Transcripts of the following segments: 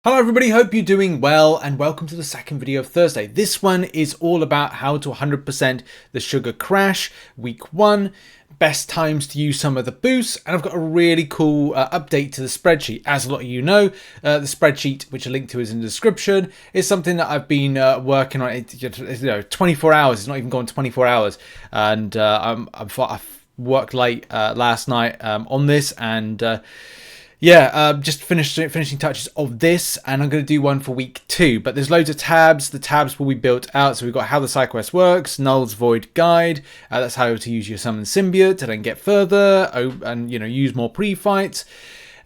Hello everybody, hope you're doing well and welcome to the second video of Thursday. This one is all about how to 100% the Sugar Crash, week 1, best times to use some of the boosts, and I've got a really cool update to the spreadsheet. As a lot of you know, the spreadsheet, which a link to is in the description, is something that I've been working on. 24 hours, it's not even gone 24 hours, and I've worked late last night on this, and just finishing touches of this, and I'm going to do one for week 2. But there's loads of tabs. The tabs will be built out. So we've got how the side quest works, Knulls Void Guide. That's how to use your summon Symbiote to then get further and use more pre-fights.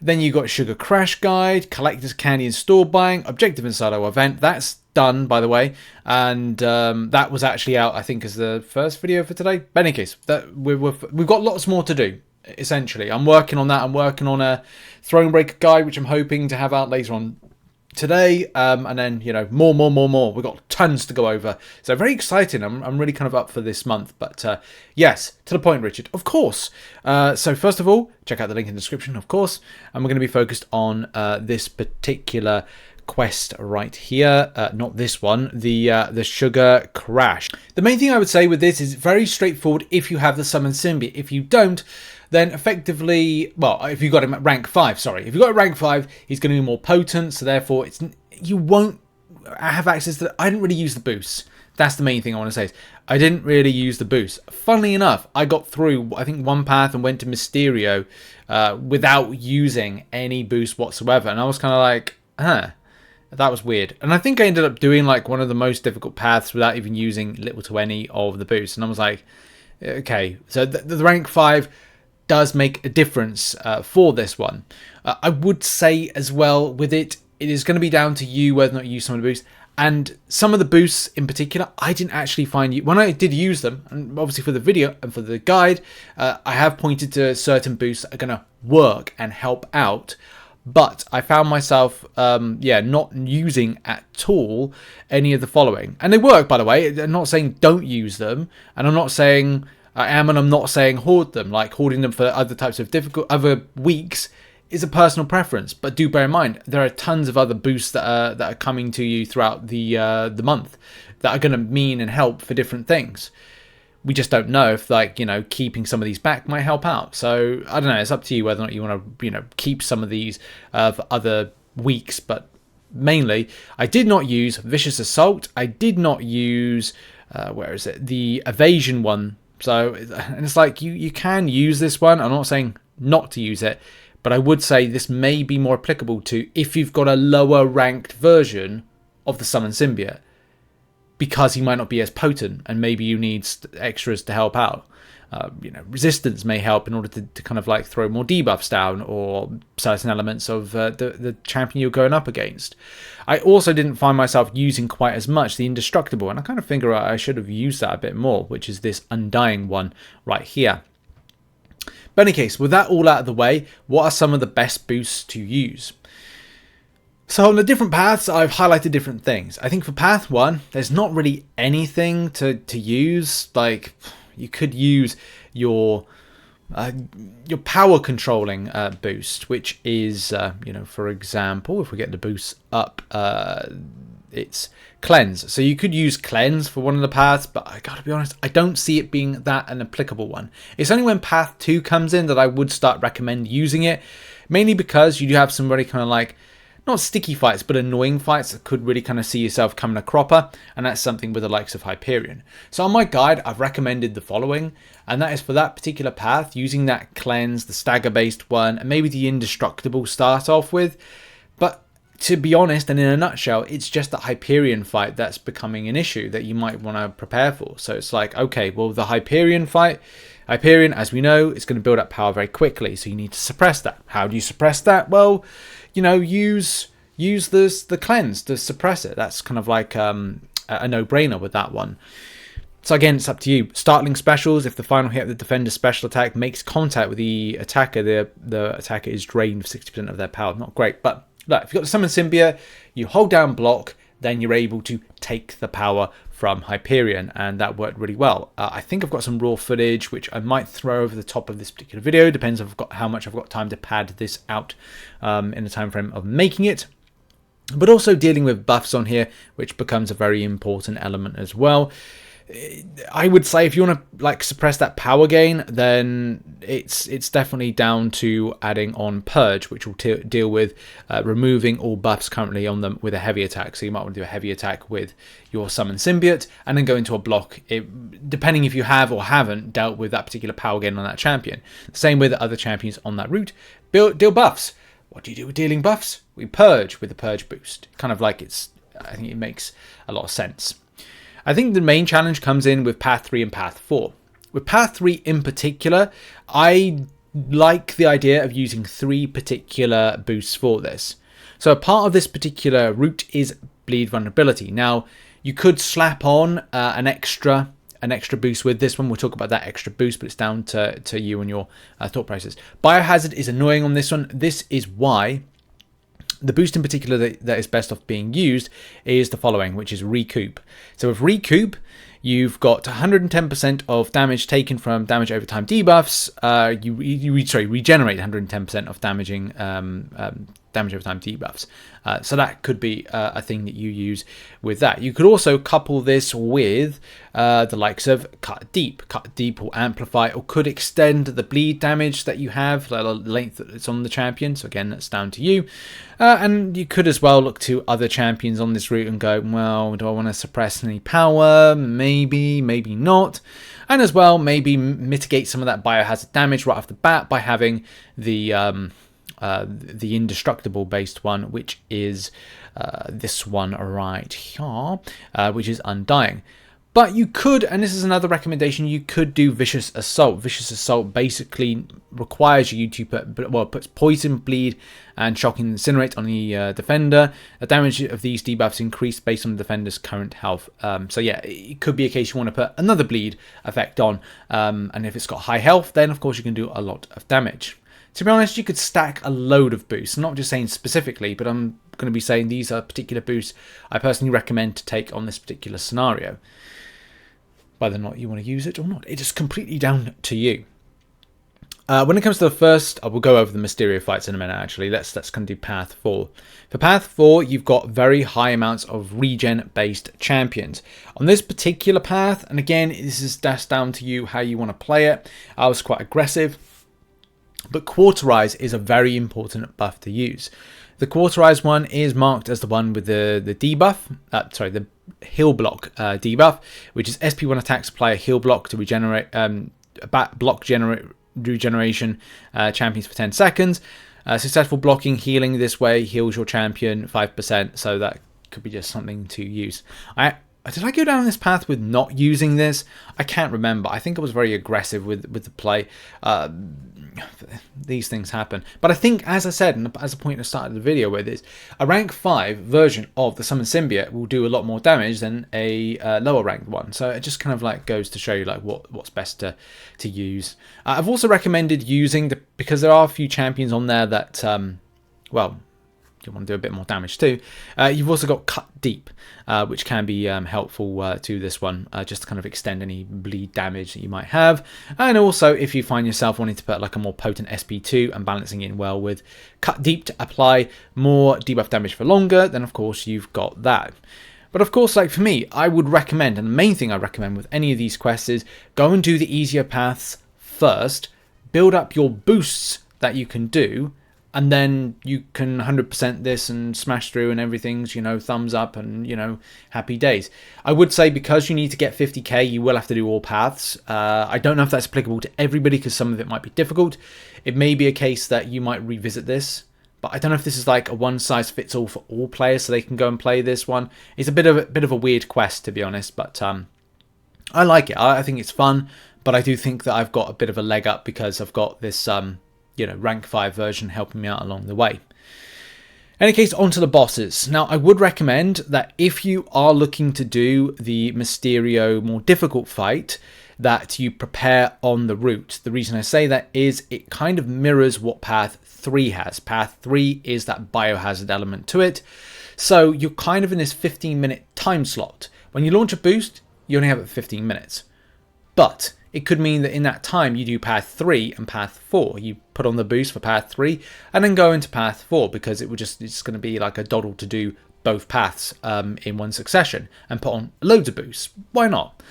Then you got Sugar Crash Guide, Collectors Candy and Store Buying, Objective and Solo Event. That's done, by the way, and that was actually out, I think, as the first video for today. But in any case, we've got lots more to do. Essentially, I'm working on that. I'm working on a Thronebreaker guide, which I'm hoping to have out later on today, and then more. We've got tons to go over, so very exciting. I'm really kind of up for this month. But yes, to the point, Richard, of course. So first of all, check out the link in the description, of course, and we're going to be focused on this particular quest right here, not this one, the Sugar Crash. The main thing I would say with this is very straightforward if you have the summon Symby. If you don't, then effectively, well, if you got him at rank 5, sorry, if you got it at rank 5, he's going to be more potent, so therefore you won't have access to I didn't really use the boosts. That's the main thing I want to say. I didn't really use the boost. Funnily enough, I got through, I think, one path and went to Mysterio without using any boost whatsoever, and I was kind of like, that was weird. And I think I ended up doing like one of the most difficult paths without even using little to any of the boosts. And I was like, okay, so the rank 5 does make a difference for this one. I would say as well with it is going to be down to you whether or not you use some of the boosts. And some of the boosts in particular, I didn't actually find when I did use them, and obviously for the video and for the guide, I have pointed to certain boosts that are going to work and help out. But I found myself, not using at all any of the following. And they work, by the way. I'm not saying don't use them. And I'm not saying I am, and I'm not saying hoard them. Like hoarding them for other types of other weeks is a personal preference. But do bear in mind, there are tons of other boosts that are coming to you throughout the month that are going to mean and help for different things. We just don't know if, keeping some of these back might help out. So, I don't know. It's up to you whether or not you want to, keep some of these for other weeks. But mainly, I did not use Vicious Assault. I did not use, the Evasion one. So, and it's like, you can use this one. I'm not saying not to use it. But I would say this may be more applicable to if you've got a lower ranked version of the Summon Symbiote, because he might not be as potent and maybe you need extras to help out. Resistance may help in order to kind of like throw more debuffs down or certain elements of the champion you're going up against. I also didn't find myself using quite as much the Indestructible, and I kind of figure I should have used that a bit more, which is this Undying one right here. But in any case, with that all out of the way, what are some of the best boosts to use? So on the different paths, I've highlighted different things. I think for path 1, there's not really anything to use. Like, you could use your power controlling boost, which is, for example, if we get the boost up, it's Cleanse. So you could use Cleanse for one of the paths, but I gotta be honest, I don't see it being that an applicable one. It's only when path 2 comes in that I would start recommend using it, mainly because you do have some really kind of like, not sticky fights, but annoying fights that could really kind of see yourself coming a cropper, and that's something with the likes of Hyperion. So on my guide, I've recommended the following, and that is for that particular path, using that Cleanse, the stagger-based one, and maybe the Indestructible start off with. But to be honest, and in a nutshell, it's just that Hyperion fight that's becoming an issue that you might want to prepare for. So it's like, okay, well, the Hyperion fight, Hyperion, as we know, is going to build up power very quickly, so you need to suppress that. How do you suppress that? Well, use the Cleanse to suppress it. That's kind of like a no-brainer with that one. So again, it's up to you. Startling specials, if the final hit of the defender's special attack makes contact with the attacker, the attacker is drained of 60% of their power. Not great, but look, if you've got the Summon Symbiote, you hold down block, then you're able to take the power from Hyperion, and that worked really well. I think I've got some raw footage which I might throw over the top of this particular video. Depends on how much I've got time to pad this out in the time frame of making it. but also dealing with buffs on here, which becomes a very important element as well. I would say if you want to like suppress that power gain, then it's definitely down to adding on Purge, which will deal with removing all buffs currently on them with a heavy attack. So you might want to do a heavy attack with your Summon Symbiote and then go into a block, depending if you have or haven't dealt with that particular power gain on that champion. Same with other champions on that route. Deal buffs. What do you do with dealing buffs? We Purge with the Purge boost. Kind of like I think it makes a lot of sense. I think the main challenge comes in with Path 3 and Path 4. With Path 3 in particular, I like the idea of using 3 particular boosts for this. So a part of this particular route is Bleed Vulnerability. Now, you could slap on an extra boost with this one. We'll talk about that extra boost, but it's down to you and your thought process. Biohazard is annoying on this one. This is why the boost in particular that is best off being used is the following, which is Recoup. So with Recoup, you've got 110% of damage taken from damage over time debuffs. You regenerate 110% of damaging damage over time debuffs. So that could be a thing that you use with that. You could also couple this with the likes of Cut Deep. Cut Deep will amplify or could extend the bleed damage that you have, the length that it's on the champion. So again, that's down to you. And you could as well look to other champions on this route and go, well, do I want to suppress any power? Maybe, maybe not. And as well, maybe mitigate some of that biohazard damage right off the bat by having the indestructible based one, which is this one right here, which is Undying. But you could, and this is another recommendation, you could do Vicious Assault. Vicious Assault basically requires you to puts Poison, Bleed, and Shocking Incinerate on the defender. The damage of these debuffs increased based on the defender's current health. So yeah, it could be a case you want to put another Bleed effect on, and if it's got high health, then of course you can do a lot of damage. To be honest, you could stack a load of boosts. I'm not just saying specifically, but I'm going to be saying these are particular boosts I personally recommend to take on this particular scenario. Whether or not you want to use it or not, it is completely down to you. When it comes to the first, I will go over the Mysterio fights in a minute actually. Let's kind of do Path 4. For Path 4, you've got very high amounts of regen-based champions. On this particular path, and again, this is just down to you how you want to play it. I was quite aggressive. But Cauterize is a very important buff to use. The Cauterize one is marked as the one with the debuff, the heal block debuff, which is SP1 attacks apply a heal block to regenerate, regeneration champions for 10 seconds. Successful blocking healing this way heals your champion 5%, so that could be just something to use. Did I go down this path with not using this? I can't remember. I think I was very aggressive with the play. These things happen. But I think, as I said, and as a point at the start of the video, where there's a rank 5 version of the Summon Symbiote will do a lot more damage than a lower ranked one. So it just kind of like goes to show you like what's best to use. I've also recommended using because there are a few champions on there that you want to do a bit more damage too. You've also got Cut Deep, which can be helpful to this one, just to kind of extend any bleed damage that you might have. And also, if you find yourself wanting to put like a more potent SP2 and balancing in well with Cut Deep to apply more debuff damage for longer, then of course you've got that. But of course, like for me, I would recommend, and the main thing I recommend with any of these quests is go and do the easier paths first, build up your boosts that you can do, and then you can 100% this and smash through and everything's, thumbs up and, happy days. I would say because you need to get 50k, you will have to do all paths. I don't know if that's applicable to everybody because some of it might be difficult. It may be a case that you might revisit this, but I don't know if this is like a one-size-fits-all for all players so they can go and play this one. It's a bit of a weird quest, to be honest, but I like it. I think it's fun, but I do think that I've got a bit of a leg up because I've got this... rank 5 version helping me out along the way. In any case, onto the bosses. Now, I would recommend that if you are looking to do the Mysterio more difficult fight, that you prepare on the route. The reason I say that is it kind of mirrors what Path 3 has. Path 3 is that biohazard element to it. So you're kind of in this 15-minute time slot. When you launch a boost, you only have it for 15 minutes. But it could mean that in that time you do path 3 and path 4. You put on the boost for path 3 and then go into path 4, because it's going to be like a doddle to do both paths in one succession and put on loads of boosts. Why not?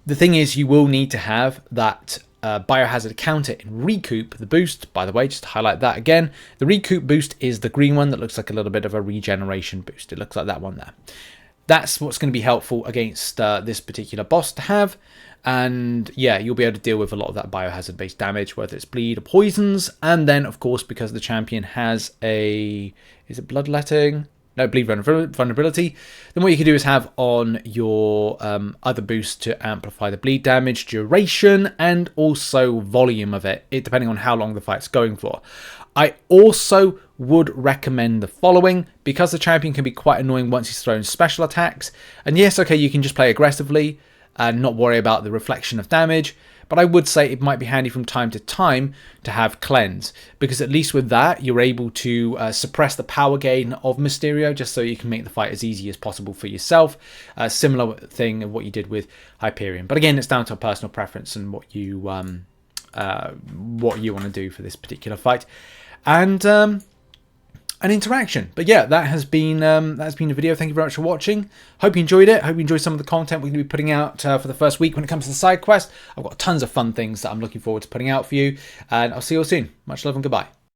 The thing is, you will need to have that biohazard counter in recoup the boost. By the way, just to highlight that again, the recoup boost is the green one that looks like a little bit of a regeneration boost. It looks like that one there. That's what's going to be helpful against this particular boss to have. And yeah, you'll be able to deal with a lot of that biohazard based damage, whether it's bleed or poisons. And then of course, because the champion has a, is it bloodletting? No, bleed vulnerability. Then what you can do is have on your other boost to amplify the bleed damage, duration, and also volume of it, depending on how long the fight's going for. I also would recommend the following, because the champion can be quite annoying once he's thrown special attacks. And yes, okay, you can just play aggressively and not worry about the reflection of damage. But I would say it might be handy from time to time to have cleanse, because at least with that you're able to suppress the power gain of Mysterio, just so you can make the fight as easy as possible for yourself. Similar thing of what you did with Hyperion, but again, it's down to personal preference and what you want to do for this particular fight, and an interaction. But yeah, that has been the video. Thank you very much for watching. Hope you enjoyed it. Hope you enjoyed some of the content we're going to be putting out for the first week when it comes to the side quest. I've got tons of fun things that I'm looking forward to putting out for you, and I'll see you all soon. Much love and goodbye.